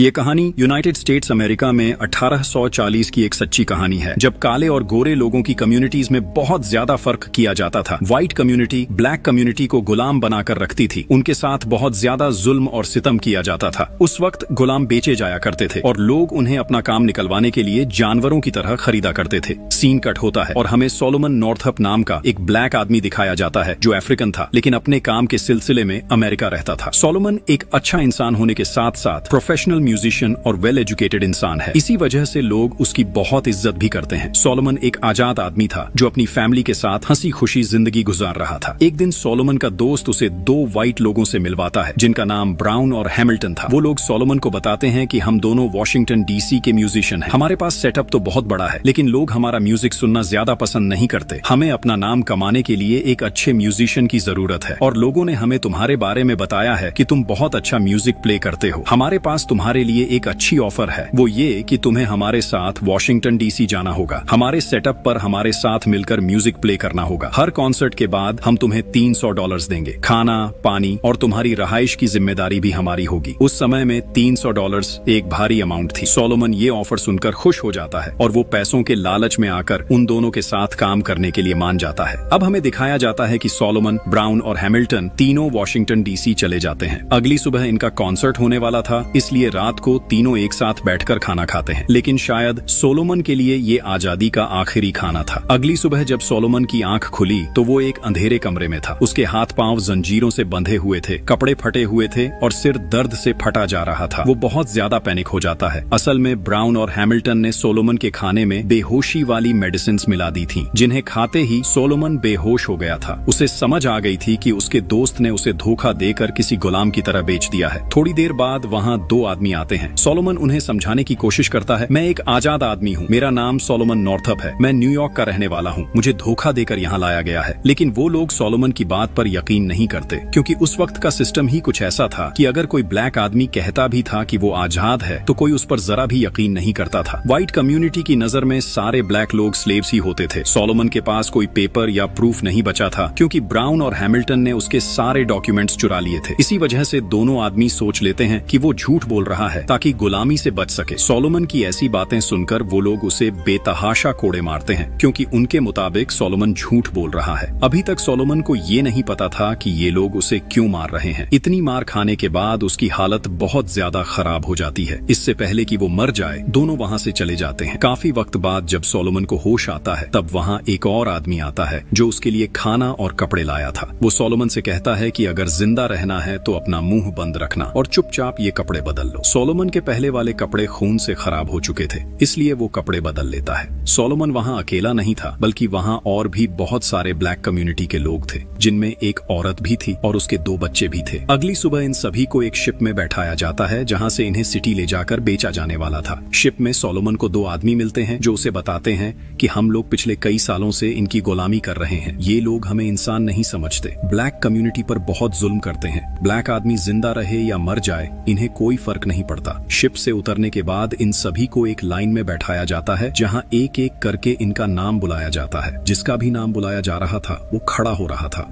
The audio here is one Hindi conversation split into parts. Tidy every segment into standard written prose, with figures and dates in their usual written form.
ये कहानी यूनाइटेड स्टेट्स अमेरिका में 1840 की एक सच्ची कहानी है, जब काले और गोरे लोगों की कम्युनिटीज में बहुत ज्यादा फर्क किया जाता था। व्हाइट कम्युनिटी ब्लैक कम्युनिटी को गुलाम बनाकर रखती थी, उनके साथ बहुत ज्यादा जुल्म और सितम किया जाता था। उस वक्त गुलाम बेचे जाया करते थे और लोग उन्हें अपना काम निकलवाने के लिए जानवरों की तरह खरीदा करते थे। सीन कट होता है और हमें सोलोमन नॉर्थअप नाम का एक ब्लैक आदमी दिखाया जाता है जो अफ्रीकन था, लेकिन अपने काम के सिलसिले में अमेरिका रहता था। सोलोमन एक अच्छा इंसान होने के साथ साथ प्रोफेशनल म्यूजिशियन और वेल एजुकेटेड इंसान है। इसी वजह से लोग उसकी बहुत इज्जत भी करते हैं। सोलोमन एक आजाद आदमी था जो अपनी फैमिली के साथ हंसी खुशी जिंदगी गुजार रहा था। एक दिन सोलोमन का दोस्त उसे दो व्हाइट लोगों से मिलवाता है जिनका नाम ब्राउन और हैमिल्टन था। वो लोग सोलोमन को बताते हैं कि हम दोनों वॉशिंगटन डीसी के म्यूजिशियन हैं। हमारे पास सेटअप तो बहुत बड़ा है, लेकिन लोग हमारा म्यूजिक सुनना ज्यादा पसंद नहीं करते। हमें अपना नाम कमाने के लिए एक अच्छे म्यूजिशियन की जरूरत है और लोगों ने हमें तुम्हारे बारे में बताया है कि तुम बहुत अच्छा म्यूजिक प्ले करते हो। हमारे पास तुम्हारे लिए एक अच्छी ऑफर है, वो ये कि तुम्हें हमारे साथ वॉशिंगटन डीसी जाना होगा। हमारे सेटअप पर हमारे साथ मिलकर म्यूजिक प्ले करना होगा। हर कॉन्सर्ट के बाद हम तुम्हें $300 देंगे। खाना, पानी और तुम्हारी रहाइश की जिम्मेदारी भी हमारी होगी। उस समय में $300 एक भारी अमाउंट थी। सोलोमन ये ऑफर सुनकर खुश हो जाता है और वो पैसों के लालच में आकर उन दोनों के साथ काम करने के लिए मान जाता है। अब हमें दिखाया जाता है कि सोलोमन, ब्राउन और हैमिल्टन तीनों वॉशिंगटन डीसी चले जाते हैं। अगली सुबह इनका कॉन्सर्ट होने वाला था, इसलिए रात को तीनों एक साथ बैठकर खाना खाते हैं। लेकिन शायद सोलोमन के लिए ये आजादी का आखिरी खाना था। अगली सुबह जब सोलोमन की आंख खुली तो वो एक अंधेरे कमरे में था। उसके हाथ पांव जंजीरों से बंधे हुए थे, कपड़े फटे हुए थे और सिर दर्द से फटा जा रहा था। वो बहुत ज्यादा पैनिक हो जाता है। असल में ब्राउन और हैमिल्टन ने सोलोमन के खाने में बेहोशी वाली मेडिसिन मिला दी थी, जिन्हें खाते ही सोलोमन बेहोश हो गया था। उसे समझ आ गई थी कि उसके दोस्त ने उसे धोखा देकर किसी गुलाम की तरह बेच दिया है। थोड़ी देर बाद वहाँ दो आदमी आते हैं। सोलोमन उन्हें समझाने की कोशिश करता है, मैं एक आजाद आदमी हूँ, मेरा नाम सोलोमन नॉर्थअप है, मैं न्यूयॉर्क का रहने वाला हूँ, मुझे धोखा देकर यहाँ लाया गया है। लेकिन वो लोग सोलोमन की बात पर यकीन नहीं करते, क्योंकि उस वक्त का सिस्टम ही कुछ ऐसा था कि अगर कोई ब्लैक आदमी कहता भी था कि वो आजाद है तो कोई उस पर जरा भी यकीन नहीं करता था। व्हाइट कम्युनिटी की नजर में सारे ब्लैक लोग स्लेव्स ही होते थे। सोलोमन के पास कोई पेपर या प्रूफ नहीं बचा था, क्योंकि ब्राउन और हैमिल्टन ने उसके सारे डॉक्यूमेंट्स चुरा लिए थे। इसी वजह से दोनों आदमी सोच लेते हैं कि वो झूठ बोल रहा है ताकि गुलामी से बच सके। सोलोमन की ऐसी बातें सुनकर वो लोग उसे बेतहाशा कोड़े मारते हैं, क्योंकि उनके मुताबिक सोलोमन झूठ बोल रहा है। अभी तक सोलोमन को ये नहीं पता था कि ये लोग उसे क्यों मार रहे हैं। इतनी मार खाने के बाद उसकी हालत बहुत ज्यादा खराब हो जाती है। इससे पहले कि वो मर जाए, दोनों वहाँ से चले जाते हैं। काफी वक्त बाद जब सोलोमन को होश आता है, तब वहाँ एक और आदमी आता है जो उसके लिए खाना और कपड़े लाया था। वो सोलोमन से कहता है कि अगर जिंदा रहना है तो अपना मुंह बंद रखना और चुपचाप ये कपड़े बदल लो। सोलोमन के पहले वाले कपड़े खून से खराब हो चुके थे, इसलिए वो कपड़े बदल लेता है। सोलोमन वहाँ अकेला नहीं था, बल्कि वहाँ और भी बहुत सारे ब्लैक कम्युनिटी के लोग थे, जिनमें एक औरत भी थी और उसके 2 बच्चे भी थे। अगली सुबह इन सभी को एक शिप में बैठाया जाता है, जहाँ से इन्हें सिटी ले जाकर बेचा जाने वाला था। शिप में सोलोमन को 2 आदमी मिलते हैं जो उसे बताते हैं कि हम लोग पिछले कई सालों से इनकी गुलामी कर रहे हैं। ये लोग हमें इंसान नहीं समझते, ब्लैक कम्युनिटी पर बहुत जुल्म करते हैं। ब्लैक आदमी जिंदा रहे या मर जाए, इन्हें कोई फर्क नहीं पड़ता। शिप से उतरने के बाद इन सभी को एक लाइन में बैठाया जाता है, जहां एक एक करके इनका नाम बुलाया जाता है। जिसका भी नाम बुलाया जा रहा था वो खड़ा हो रहा था।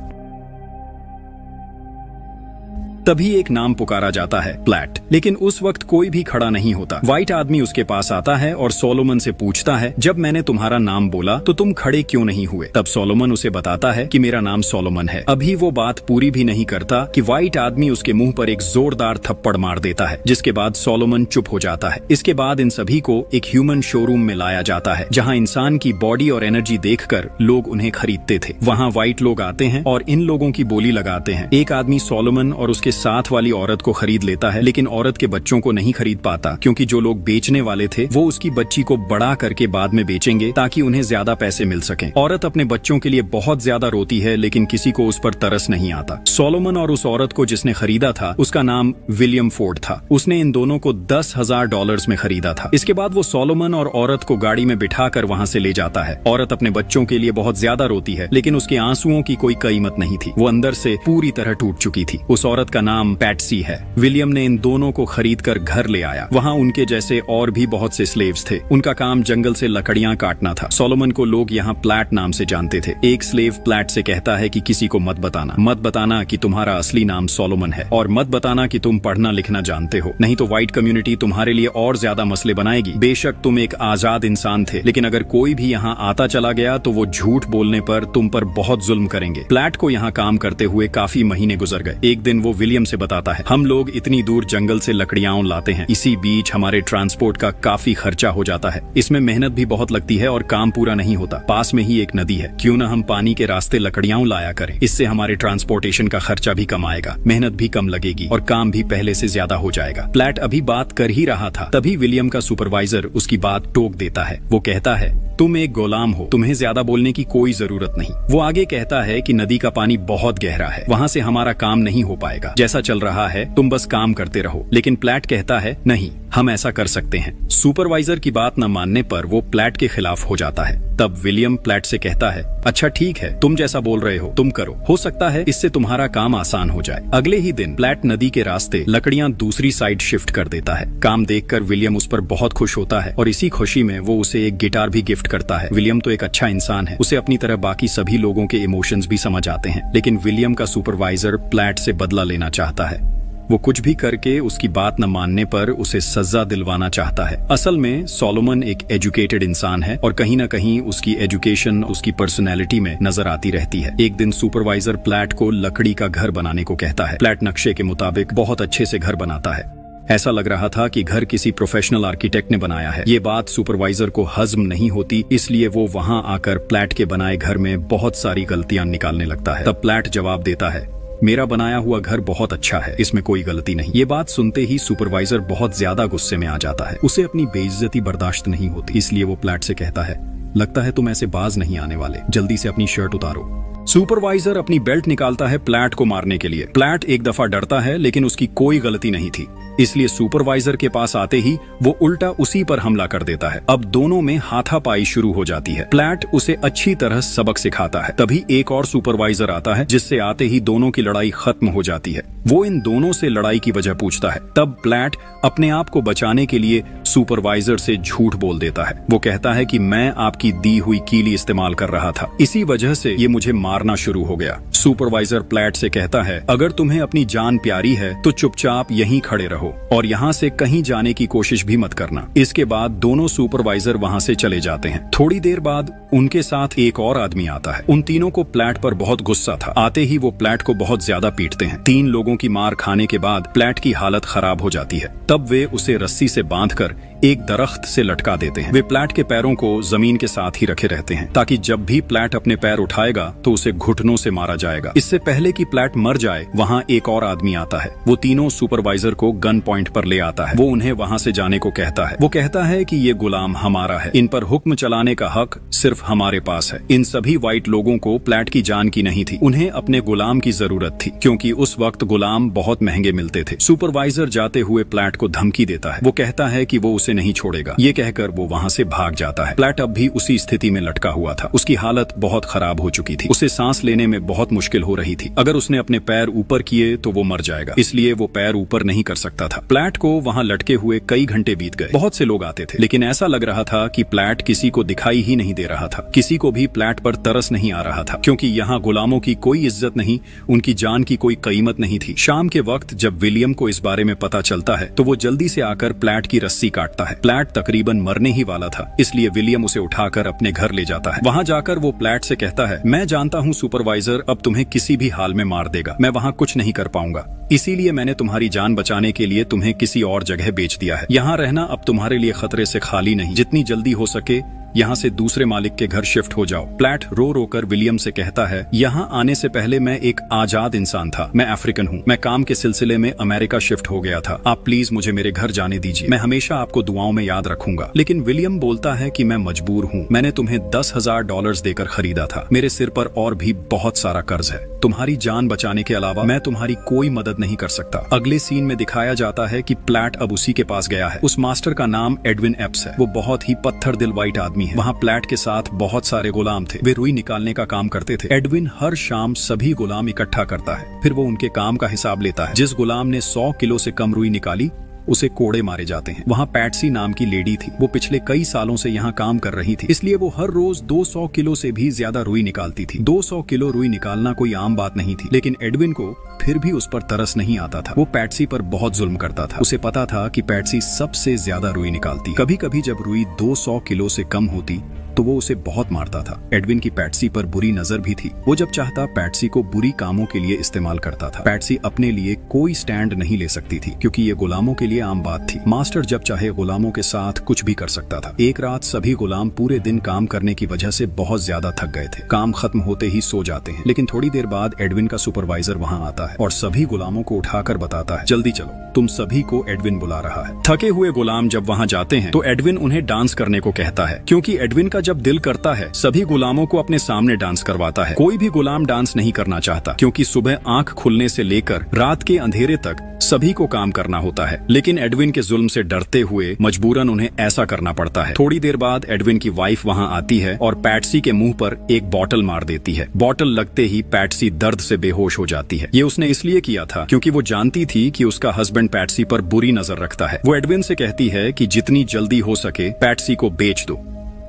तभी एक नाम पुकारा जाता है, प्लैट। लेकिन उस वक्त कोई भी खड़ा नहीं होता। व्हाइट आदमी उसके पास आता है और सोलोमन से पूछता है, जब मैंने तुम्हारा नाम बोला तो तुम खड़े क्यों नहीं हुए? तब सोलोमन उसे बताता है कि मेरा नाम सोलोमन है। अभी वो बात पूरी भी नहीं करता कि व्हाइट आदमी उसके मुंह पर एक जोरदार थप्पड़ मार देता है, जिसके बाद सोलोमन चुप हो जाता है। इसके बाद इन सभी को एक ह्यूमन शोरूम में लाया जाता है, जहाँ इंसान की बॉडी और एनर्जी देखकर लोग उन्हें खरीदते थे। वहाँ व्हाइट लोग आते हैं और इन लोगों की बोली लगाते हैं। एक आदमी सोलोमन और उसके साथ वाली औरत को खरीद लेता है, लेकिन औरत के बच्चों को नहीं खरीद पाता, क्योंकि जो लोग बेचने वाले थे वो उसकी बच्ची को बड़ा करके बाद में बेचेंगे ताकि उन्हें ज्यादा पैसे मिल सकें। औरत अपने बच्चों के लिए बहुत ज्यादा रोती है, लेकिन किसी को उस पर तरस नहीं आता। सोलोमन और उस औरत को जिसने खरीदा था, उसका नाम विलियम फोर्ड था। उसने इन दोनों को $10,000 में खरीदा था। इसके बाद वो सोलोमन और औरत को गाड़ी में बिठाकर वहाँ से ले जाता है। औरत अपने बच्चों के लिए बहुत ज्यादा रोती है, लेकिन उसके आंसुओं की कोई कीमत नहीं थी। वो अंदर से पूरी तरह टूट चुकी थी। उस औरत का नाम पैट्सी है। विलियम ने इन दोनों को खरीद कर घर ले आया। वहाँ उनके जैसे और भी बहुत से स्लेव्स थे। उनका काम जंगल से लकड़ियां काटना था। सोलोमन को लोग यहाँ प्लैट नाम से जानते थे। एक स्लेव प्लैट से कहता है कि किसी को मत बताना कि तुम्हारा असली नाम सोलोमन है, और मत बताना कि तुम पढ़ना लिखना जानते हो, नहीं तो व्हाइट कम्युनिटी तुम्हारे लिए और ज्यादा मसले बनाएगी। बेशक तुम एक आजाद इंसान थे, लेकिन अगर कोई भी यहाँ आता चला गया तो वो झूठ बोलने पर तुम पर बहुत जुल्म करेंगे। प्लैट को यहाँ काम करते हुए काफी महीने गुजर गए। एक दिन वो विलियम से बताता है, हम लोग इतनी दूर जंगल से लकड़ियां लाते हैं, इसी बीच हमारे ट्रांसपोर्ट का काफी खर्चा हो जाता है। इसमें मेहनत भी बहुत लगती है और काम पूरा नहीं होता। पास में ही एक नदी है, क्यों न हम पानी के रास्ते लकड़ियां लाया करें। इससे हमारे ट्रांसपोर्टेशन का खर्चा भी कम आएगा, मेहनत भी कम लगेगी और काम भी पहले से ज्यादा हो जाएगा। प्लैट अभी बात कर ही रहा था, तभी विलियम का सुपरवाइजर उसकी बात टोक देता है। वो कहता है, तुम एक गुलाम हो, तुम्हें ज्यादा बोलने की कोई जरूरत नहीं। वो आगे कहता है कि नदी का पानी बहुत गहरा है, वहाँ से हमारा काम नहीं हो पाएगा। जैसा चल रहा है तुम बस काम करते रहो। लेकिन प्लैट कहता है, नहीं, हम ऐसा कर सकते हैं। सुपरवाइजर की बात न मानने पर वो प्लैट के खिलाफ हो जाता है। तब विलियम प्लैट से कहता है, अच्छा ठीक है, तुम जैसा बोल रहे हो तुम करो, हो सकता है इससे तुम्हारा काम आसान हो जाए। अगले ही दिन प्लैट नदी के रास्ते लकड़ियां दूसरी साइड शिफ्ट कर देता है। काम देखकर विलियम उस पर बहुत खुश होता है और इसी खुशी में वो उसे एक गिटार भी गिफ्ट करता है। विलियम तो एक अच्छा इंसान है, उसे अपनी तरह बाकी सभी लोगों के इमोशंस भी समझ आते हैं, लेकिन विलियम का सुपरवाइजर प्लैट से बदला लेना चाहता है। वो कुछ भी करके उसकी बात न मानने पर उसे सजा दिलवाना चाहता है। असल में सोलोमन एक एजुकेटेड इंसान है और कहीं न कहीं उसकी एजुकेशन उसकी पर्सनैलिटी में नजर आती रहती है। एक दिन सुपरवाइजर प्लैट को लकड़ी का घर बनाने को कहता है। प्लैट नक्शे के मुताबिक बहुत अच्छे से घर बनाता है। ऐसा लग रहा था कि घर किसी प्रोफेशनल आर्किटेक्ट ने बनाया है। ये बात सुपरवाइजर को हजम नहीं होती, इसलिए वो वहाँ आकर प्लैट के बनाए घर में बहुत सारी गलतियां निकालने लगता है। तब प्लैट जवाब देता है, मेरा बनाया हुआ घर बहुत अच्छा है, इसमें कोई गलती नहीं। ये बात सुनते ही सुपरवाइजर बहुत ज्यादा गुस्से में आ जाता है। उसे अपनी बेइज्जती बर्दाश्त नहीं होती, इसलिए वो प्लैट से कहता है, लगता है तुम ऐसे बाज नहीं आने वाले, जल्दी से अपनी शर्ट उतारो। सुपरवाइजर अपनी बेल्ट निकालता है प्लैट को मारने के लिए। प्लैट एक दफा डरता है, लेकिन उसकी कोई गलती नहीं थी, इसलिए सुपरवाइजर के पास आते ही वो उल्टा उसी पर हमला कर देता है। अब दोनों में हाथापाई शुरू हो जाती है। प्लैट उसे अच्छी तरह सबक सिखाता है। तभी एक और सुपरवाइजर आता है, जिससे आते ही दोनों की लड़ाई खत्म हो जाती है। वो इन दोनों से लड़ाई की वजह पूछता है। तब प्लैट अपने आप को बचाने के लिए सुपरवाइजर से झूठ बोल देता है। वो कहता है कि मैं आपकी दी हुई कीली इस्तेमाल कर रहा था, इसी वजह से ये मुझे मारना शुरू हो गया। सुपरवाइजर प्लैट से कहता है, अगर तुम्हें अपनी जान प्यारी है तो चुपचाप यहीं खड़े रहो और यहाँ से कहीं जाने की कोशिश भी मत करना। इसके बाद दोनों सुपरवाइजर वहाँ से चले जाते हैं। थोड़ी देर बाद उनके साथ एक और आदमी आता है। उन तीनों को प्लैट पर बहुत गुस्सा था। आते ही वो प्लैट को बहुत ज्यादा पीटते हैं। 3 लोगों की मार खाने के बाद प्लैट की हालत खराब हो जाती है। तब वे उसे रस्सी से बांधकर एक दरख्त से लटका देते हैं। वे प्लैट के पैरों को जमीन के साथ ही रखे रहते हैं, ताकि जब भी प्लैट अपने पैर उठाएगा तो उसे घुटनों से मारा जाएगा। इससे पहले कि प्लैट मर जाए, वहाँ एक और आदमी आता है। वो तीनों सुपरवाइजर को गन पॉइंट पर ले आता है। वो उन्हें वहाँ से जाने को कहता है। वो कहता है कि ये गुलाम हमारा है, इन पर हुक्म चलाने का हक सिर्फ हमारे पास है। इन सभी व्हाइट लोगों को प्लैट की जान की नहीं थी, उन्हें अपने गुलाम की जरूरत थी, क्योंकि उस वक्त गुलाम बहुत महंगे मिलते थे। सुपरवाइजर जाते हुए प्लैट को धमकी देता है। वो कहता है कि वो उसे नहीं छोड़ेगा। ये कहकर वो वहाँ से भाग जाता है। प्लैट अब भी उसी स्थिति में लटका हुआ था। उसकी हालत बहुत खराब हो चुकी थी। उसे सांस लेने में बहुत मुश्किल हो रही थी। अगर उसने अपने पैर ऊपर किए तो वो मर जाएगा, इसलिए वो पैर ऊपर नहीं कर सकता था। प्लैट को वहाँ लटके हुए कई घंटे बीत गए। बहुत से लोग आते थे, लेकिन ऐसा लग रहा था कि प्लैट किसी को दिखाई ही नहीं दे रहा था। किसी को भी प्लैट पर तरस नहीं आ रहा था, क्योंकि यहाँ गुलामों की कोई इज्जत नहीं, उनकी जान की कोई कीमत नहीं थी। शाम के वक्त जब विलियम को इस बारे में पता चलता है तो वो जल्दी से आकर प्लैट की रस्सी काटता है। प्लैट तकरीबन मरने ही वाला था, इसलिए विलियम उसे उठाकर अपने घर ले जाता है। वहाँ जाकर वो प्लैट से कहता है, मैं जानता हूँ सुपरवाइजर अब तुम्हें किसी भी हाल में मार देगा, मैं वहाँ कुछ नहीं कर पाऊंगा, इसीलिए मैंने तुम्हारी जान बचाने के लिए तुम्हें किसी और जगह बेच दिया है। यहाँ रहना अब तुम्हारे लिए खतरे से खाली नहीं, जितनी जल्दी हो सके यहाँ से दूसरे मालिक के घर शिफ्ट हो जाओ। प्लैट रो रो कर विलियम से कहता है, यहाँ आने से पहले मैं एक आजाद इंसान था, मैं अफ्रीकन हूँ, मैं काम के सिलसिले में अमेरिका शिफ्ट हो गया था, आप प्लीज मुझे मेरे घर जाने दीजिए, मैं हमेशा आपको दुआओं में याद रखूंगा। लेकिन विलियम बोलता है कि मैं मजबूर हूँ, मैंने तुम्हें $10,000 देकर खरीदा था, मेरे सिर पर और भी बहुत सारा कर्ज है, तुम्हारी जान बचाने के अलावा मैं तुम्हारी कोई मदद नहीं कर सकता। अगले सीन में दिखाया जाता है कि प्लैट अब उसी के पास गया है। उस मास्टर का नाम एडविन एप्स है। वो बहुत ही पत्थर दिल व्हाइट आदमी आदमी है। वहाँ प्लैट के साथ बहुत सारे गुलाम थे। वे रुई निकालने का काम करते थे। एडविन हर शाम सभी गुलाम इकट्ठा करता है, फिर वो उनके काम का हिसाब लेता है। जिस गुलाम ने 100 किलो से कम रुई निकाली उसे कोड़े मारे जाते हैं। वहाँ पैट्सी नाम की लेडी थी। वो पिछले कई सालों से यहाँ काम कर रही थी, इसलिए वो हर रोज 200 किलो से भी ज्यादा रुई निकालती थी। 200 किलो रुई निकालना कोई आम बात नहीं थी, लेकिन एडविन को फिर भी उस पर तरस नहीं आता था। वो पैट्सी पर बहुत जुल्म करता था। उसे पता था कि पैट्सी सबसे ज्यादा रुई निकालती। कभी कभी जब रुई 200 किलो से कम होती तो वो उसे बहुत मारता था। एडविन की पैट्सी पर बुरी नजर भी थी। वो जब चाहता पैट्सी को बुरी कामों के लिए इस्तेमाल करता था। पैट्सी अपने लिए कोई स्टैंड नहीं ले सकती थी, क्योंकि ये गुलामों के लिए आम बात थी। मास्टर जब चाहे गुलामों के साथ कुछ भी कर सकता था। एक रात सभी गुलाम पूरे दिन काम करने की वजह से बहुत ज्यादा थक गए थे। काम खत्म होते ही सो जाते हैं, लेकिन थोड़ी देर बाद एडविन का सुपरवाइजर वहाँ आता है और सभी गुलामों को उठाकर बताता है, जल्दी चलो, तुम सभी को एडविन बुला रहा है। थके हुए गुलाम जब वहाँ जाते हैं तो एडविन उन्हें डांस करने को कहता है, क्योंकि एडविन का जब दिल करता है सभी गुलामों को अपने सामने डांस करवाता है। कोई भी गुलाम डांस नहीं करना चाहता, क्योंकि सुबह आंख खुलने से लेकर रात के अंधेरे तक सभी को काम करना होता है। लेकिन एडविन के जुल्म से डरते हुए मजबूरन उन्हें ऐसा करना पड़ता है। थोड़ी देर बाद एडविन की वाइफ वहाँ आती है और पैट्सी के मुंह पर एक बॉटल मार देती है। बॉटल लगते ही पैट्सी दर्द से बेहोश हो जाती है। ये उसने इसलिए किया था क्योंकि वो जानती थी कि उसका हस्बैंड पैट्सी पर बुरी नजर रखता है। वो एडविन से कहती है कि जितनी जल्दी हो सके पैट्सी को बेच दो,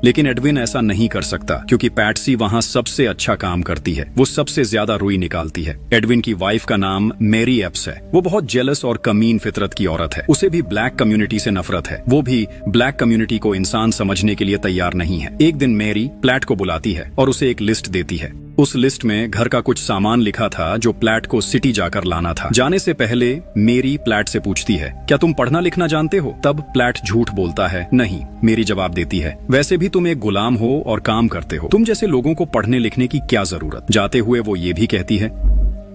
लेकिन एडविन ऐसा नहीं कर सकता, क्योंकि पैट्सी वहाँ सबसे अच्छा काम करती है। वो सबसे ज्यादा रुई निकालती है। एडविन की वाइफ का नाम मैरी एप्स है। वो बहुत जेलस और कमीन फितरत की औरत है। उसे भी ब्लैक कम्युनिटी से नफरत है। वो भी ब्लैक कम्युनिटी को इंसान समझने के लिए तैयार नहीं है। एक दिन मैरी प्लैट को बुलाती है और उसे एक लिस्ट देती है। उस लिस्ट में घर का कुछ सामान लिखा था जो प्लैट को सिटी जाकर लाना था। जाने से पहले मेरी प्लैट से पूछती है, क्या तुम पढ़ना लिखना जानते हो? तब प्लैट झूठ बोलता है, नहीं। मेरी जवाब देती है, वैसे भी तुम एक गुलाम हो और काम करते हो, तुम जैसे लोगों को पढ़ने लिखने की क्या जरूरत। जाते हुए वो ये भी कहती है,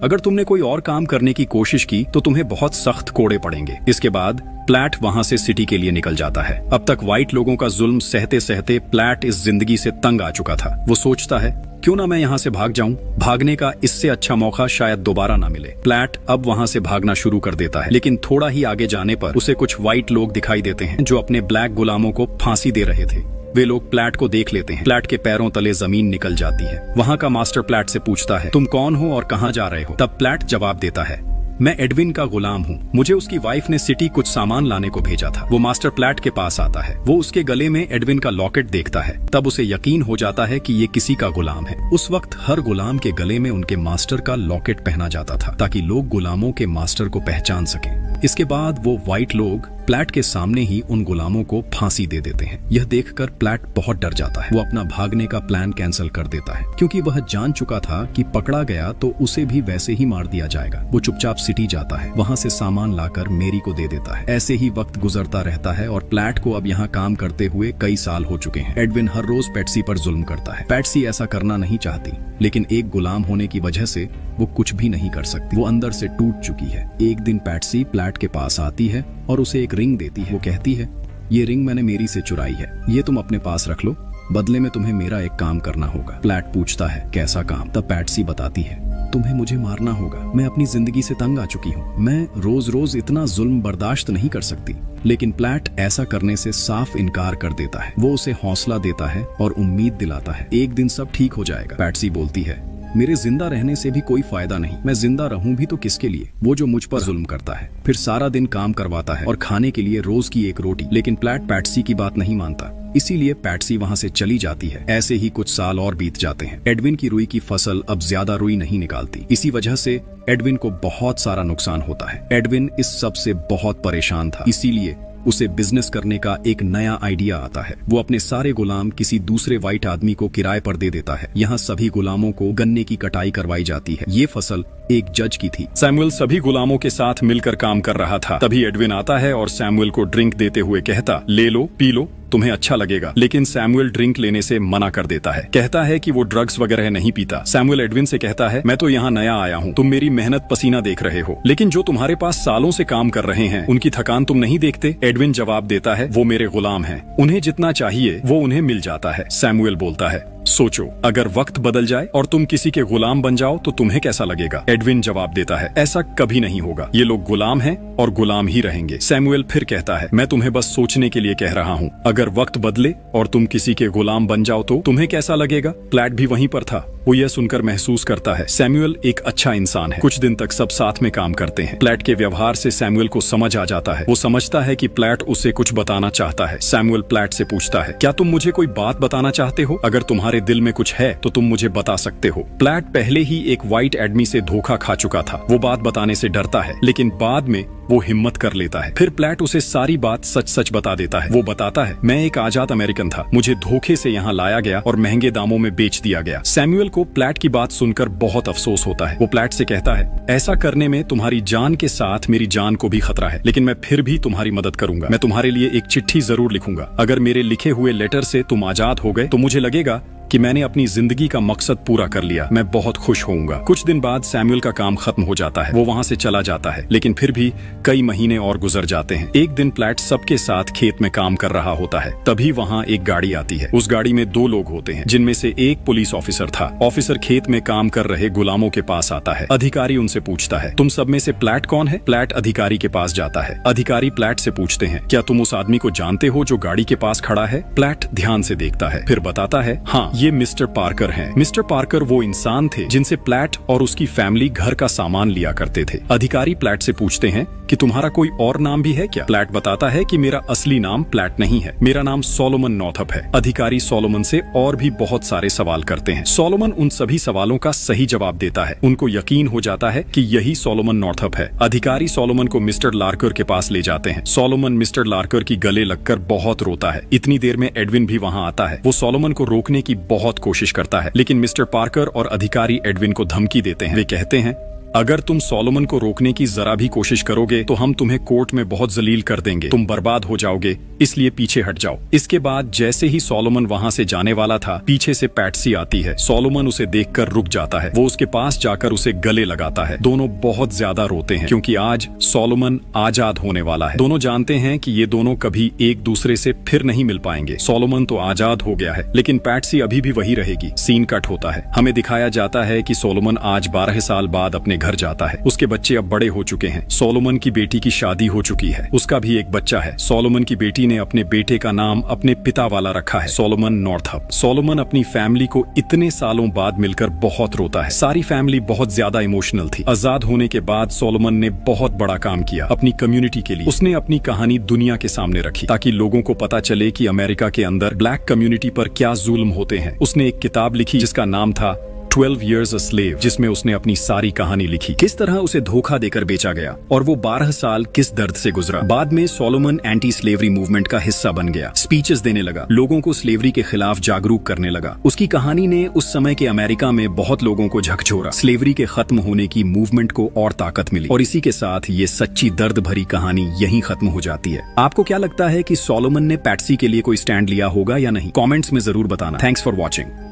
अगर तुमने कोई और काम करने की कोशिश की तो तुम्हें बहुत सख्त कोड़े पड़ेंगे। इसके बाद प्लैट वहाँ से सिटी के लिए निकल जाता है। अब तक व्हाइट लोगों का जुल्म सहते सहते प्लैट इस जिंदगी से तंग आ चुका था। वो सोचता है, क्यों ना मैं यहाँ से भाग जाऊं। भागने का इससे अच्छा मौका शायद दोबारा ना मिले। प्लैट अब वहाँ से भागना शुरू कर देता है, लेकिन थोड़ा ही आगे जाने पर उसे कुछ व्हाइट लोग दिखाई देते हैं जो अपने ब्लैक गुलामों को फांसी दे रहे थे। वे लोग प्लैट को देख लेते हैं। प्लैट के पैरों तले जमीन निकल जाती है। वहाँ का मास्टर प्लैट से पूछता है, तुम कौन हो और कहाँ जा रहे हो? तब प्लैट जवाब देता है, मैं एडविन का गुलाम हूँ। मुझे उसकी वाइफ ने सिटी कुछ सामान लाने को भेजा था। वो मास्टर प्लैट के पास आता है। वो उसके गले में एडविन का लॉकेट देखता है। तब उसे यकीन हो जाता है कि ये किसी का गुलाम है। उस वक्त हर गुलाम के गले में उनके मास्टर का लॉकेट पहना जाता था, ताकि लोग गुलामों के मास्टर को पहचान सकें। इसके बाद वो व्हाइट लोग प्लैट के सामने ही उन गुलामों को फांसी दे देते हैं। यह देखकर प्लैट बहुत डर जाता है। वो अपना भागने का प्लान कैंसिल कर देता है, क्योंकि वह जान चुका था कि पकड़ा गया तो उसे भी वैसे ही मार दिया जाएगा। वो चुपचाप सिटी जाता है। वहाँ से सामान लाकर मेरी को दे देता है। ऐसे ही वक्त गुजरता रहता है और प्लैट को अब यहाँ काम करते हुए कई साल हो चुके हैं। एडविन हर रोज पैट्सी पर जुल्म करता है। पैट्सी ऐसा करना नहीं चाहती, लेकिन एक गुलाम होने की वजह से वो कुछ भी नहीं कर सकती। वो अंदर से टूट चुकी है। एक दिन पैट्सी प्लैट के पास आती है और उसे एक रिंग देती है। वो कहती है, ये रिंग मैंने मेरी से चुराई है, ये तुम अपने पास रख लो, बदले में तुम्हें मेरा एक काम करना होगा। प्लैट पूछता है, कैसा काम? तब पैट्सी बताती है, तुम्हें मुझे मारना होगा। मैं अपनी जिंदगी से तंग आ चुकी हूँ। मैं रोज रोज इतना जुल्म बर्दाश्त नहीं कर सकती। लेकिन प्लैट ऐसा करने से साफ इनकार कर देता है। वो उसे हौसला देता है और उम्मीद दिलाता है, एक दिन सब ठीक हो जाएगा। पैट्सी बोलती है, मेरे जिंदा रहने से भी कोई फायदा नहीं। मैं जिंदा रहूं भी तो किसके लिए? वो जो मुझ पर जुल्म करता है, फिर सारा दिन काम करवाता है और खाने के लिए रोज की एक रोटी। लेकिन प्लैट पैट्सी की बात नहीं मानता, इसीलिए पैट्सी वहाँ से चली जाती है। ऐसे ही कुछ साल और बीत जाते हैं। एडविन की रुई की फसल अब ज्यादा रुई नहीं निकालती। इसी वजह से एडविन को बहुत सारा नुकसान होता है। एडविन इस सब से बहुत परेशान था, इसीलिए उसे बिजनेस करने का एक नया आइडिया आता है। वो अपने सारे गुलाम किसी दूसरे व्हाइट आदमी को किराए पर दे देता है। यहाँ सभी गुलामों को गन्ने की कटाई करवाई जाती है। ये फसल एक जज की थी। सैमुअल सभी गुलामों के साथ मिलकर काम कर रहा था। तभी एडविन आता है और सैमुअल को ड्रिंक देते हुए कहता, ले लो, पी लो, तुम्हें अच्छा लगेगा। लेकिन सैमुअल ड्रिंक लेने से मना कर देता है। कहता है कि वो ड्रग्स वगैरह नहीं पीता। सैमुअल एडविन से कहता है, मैं तो यहाँ नया आया हूँ, तुम मेरी मेहनत पसीना देख रहे हो, लेकिन जो तुम्हारे पास सालों से काम कर रहे हैं उनकी थकान तुम नहीं देखते? एडविन जवाब देता है, वो मेरे गुलाम हैं, उन्हें जितना चाहिए वो उन्हें मिल जाता है। सैमुअल बोलता है, सोचो, अगर वक्त बदल जाए और तुम किसी के गुलाम बन जाओ तो तुम्हें कैसा लगेगा? एडविन जवाब देता है, ऐसा कभी नहीं होगा। ये लोग गुलाम हैं और गुलाम ही रहेंगे। सैमुअल फिर कहता है, मैं तुम्हें बस सोचने के लिए कह रहा हूँ। अगर वक्त बदले और तुम किसी के गुलाम बन जाओ तो तुम्हें कैसा लगेगा? प्लैट भी वहीं पर था। वो यह सुनकर महसूस करता है, सैमुअल एक अच्छा इंसान है। कुछ दिन तक सब साथ में काम करते हैं। प्लैट के व्यवहार से सैमुअल को समझ आ जाता है। वो समझता है कि प्लैट उसे कुछ बताना चाहता है। सैमुअल प्लैट से पूछता है, क्या तुम मुझे कोई बात बताना चाहते हो? अगर तुम्हारे दिल में कुछ है तो तुम मुझे बता सकते हो। प्लैट पहले ही एक व्हाइट एडमी से धोखा खा चुका था। वो बात बताने से डरता है, लेकिन बाद में वो हिम्मत कर लेता है। फिर प्लैट उसे सारी बात सच सच बता देता है। वो बताता है, मैं एक आजाद अमेरिकन था। मुझे धोखे से यहाँ लाया गया और महंगे दामों में बेच दिया गया। सैमुअल को प्लैट की बात सुनकर बहुत अफसोस होता है। वो प्लैट से कहता है, ऐसा करने में तुम्हारी जान के साथ मेरी जान को भी खतरा है, लेकिन मैं फिर भी तुम्हारी मदद करूंगा। मैं तुम्हारे लिए एक चिट्ठी जरूर लिखूंगा। अगर मेरे लिखे हुए लेटर से तुम आजाद हो गए तो मुझे लगेगा कि मैंने अपनी जिंदगी का मकसद पूरा कर लिया। मैं बहुत खुश होऊंगा। कुछ दिन बाद सैमुअल का काम खत्म हो जाता है। वो वहाँ से चला जाता है, लेकिन फिर भी कई महीने और गुजर जाते हैं। एक दिन प्लैट सबके साथ खेत में काम कर रहा होता है। तभी वहाँ एक गाड़ी आती है। उस गाड़ी में 2 लोग होते हैं, जिनमें से एक पुलिस ऑफिसर था। ऑफिसर खेत में काम कर रहे गुलामों के पास आता है। अधिकारी उनसे पूछता है, तुम सब में से प्लैट कौन है? प्लैट अधिकारी के पास जाता है। अधिकारी प्लैट से पूछते हैं, क्या तुम उस आदमी को जानते हो जो गाड़ी के पास खड़ा है? प्लैट ध्यान से देखता है, फिर बताता है, हाँ, ये मिस्टर पार्कर हैं। मिस्टर पार्कर वो इंसान थे जिनसे प्लैट और उसकी फैमिली घर का सामान लिया करते थे। अधिकारी प्लैट से पूछते हैं कि तुम्हारा कोई और नाम भी है क्या? प्लैट बताता है कि मेरा असली नाम प्लैट नहीं है, मेरा नाम सोलोमन नॉर्थअप है। अधिकारी सोलोमन से और भी बहुत सारे सवाल करते हैं। सोलोमन उन सभी सवालों का सही जवाब देता है। उनको यकीन हो जाता है कि यही सोलोमन नॉर्थअप है। अधिकारी सोलोमन को मिस्टर लार्कर के पास ले जाते हैं। सोलोमन मिस्टर लार्कर की गले लगकर बहुत रोता है। इतनी देर में एडविन भी वहाँ आता है। वो सोलोमन को रोकने की बहुत कोशिश करता है, लेकिन मिस्टर पार्कर और अधिकारी एडविन को धमकी देते हैं। वे कहते हैं, अगर तुम सोलोमन को रोकने की जरा भी कोशिश करोगे तो हम तुम्हें कोर्ट में बहुत जलील कर देंगे, तुम बर्बाद हो जाओगे, इसलिए पीछे हट जाओ। इसके बाद जैसे ही सोलोमन वहाँ से जाने वाला था, पीछे से पैट्सी आती है। सोलोमन उसे देखकर रुक जाता है। वो उसके पास जाकर उसे गले लगाता है। दोनों बहुत ज्यादा रोते हैं, क्योंकि आज सोलोमन आजाद होने वाला है। दोनों जानते हैं कि ये दोनों कभी एक दूसरे से फिर नहीं मिल पाएंगे। सोलोमन तो आजाद हो गया है, लेकिन पैट्सी अभी भी वही रहेगी। सीन कट होता है। हमें दिखाया जाता है कि सोलोमन आज 12 साल बाद अपने घर जाता है। उसके बच्चे अब बड़े हो चुके हैं। सोलोमन की बेटी की शादी हो चुकी है। उसका भी एक बच्चा है। सोलोमन की बेटी ने अपने बेटे का नाम अपने पिता वाला रखा है, सोलोमन नॉर्थअप। सोलोमन अपनी फैमिली को इतने सालों बाद मिलकर बहुत रोता है। सारी फैमिली बहुत ज्यादा इमोशनल थी। आजाद होने के बाद सोलोमन ने बहुत बड़ा काम किया अपनी कम्युनिटी के लिए। उसने अपनी कहानी दुनिया के सामने रखी ताकि लोगों को पता चले कि अमेरिका के अंदर ब्लैक कम्युनिटी पर क्या जुल्म होते हैं। उसने एक किताब लिखी जिसका नाम था 12 Years a Slave, जिसमें उसने अपनी सारी कहानी लिखी, किस तरह उसे धोखा देकर बेचा गया और वो 12 साल किस दर्द से गुजरा। बाद में सोलोमन एंटी स्लेवरी मूवमेंट का हिस्सा बन गया, स्पीचेस देने लगा, लोगों को स्लेवरी के खिलाफ जागरूक करने लगा। उसकी कहानी ने उस समय के अमेरिका में बहुत लोगों को झकझोरा। स्लेवरी के खत्म होने की मूवमेंट को और ताकत मिली और इसी के साथ ये सच्ची दर्द भरी कहानी यहीं खत्म हो जाती है। आपको क्या लगता है कि सोलोमन ने पैट्सी के लिए कोई स्टैंड लिया होगा या नहीं? कॉमेंट्स में जरूर बताना। Thanks for watching.